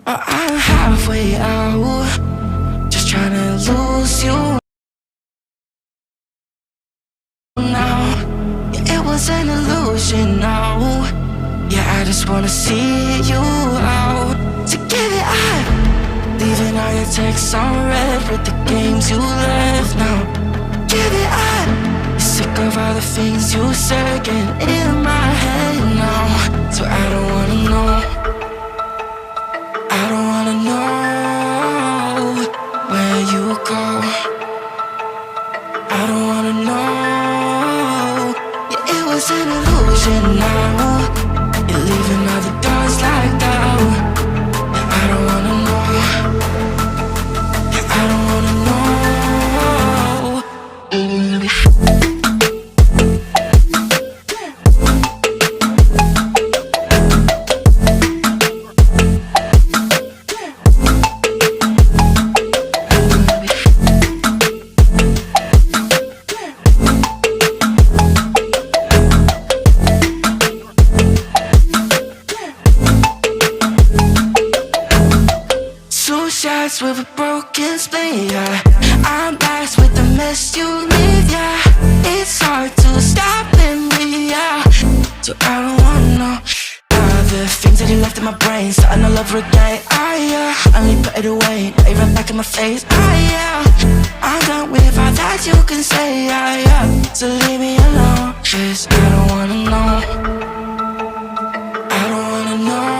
or I'm halfway out, just trying to lose you now. Yeah, it was an illusion now. Yeah, I just wanna see you out. So give it up, leaving all your texts on red with the games you left now. Give it up, sick of all the things you said getting in my head now. So I don't wanna know, I don't wanna know where you go. I don't wanna know. Yeah, it was an illusion now. You're leaving all the doors locked out. Yeah, I don't wanna know. Yeah, I don't wanna know. Shots with a broken spleen, yeah. I'm blessed with the mess you leave, yeah. It's hard to stop and breathe, yeah. So I don't wanna know all the things that you left in my brain, starting all over again. Yeah, only put it away, now you right back in my face. Yeah, I'm done with all that you can say, yeah. So leave me alone, 'cause I don't wanna know. I don't wanna know.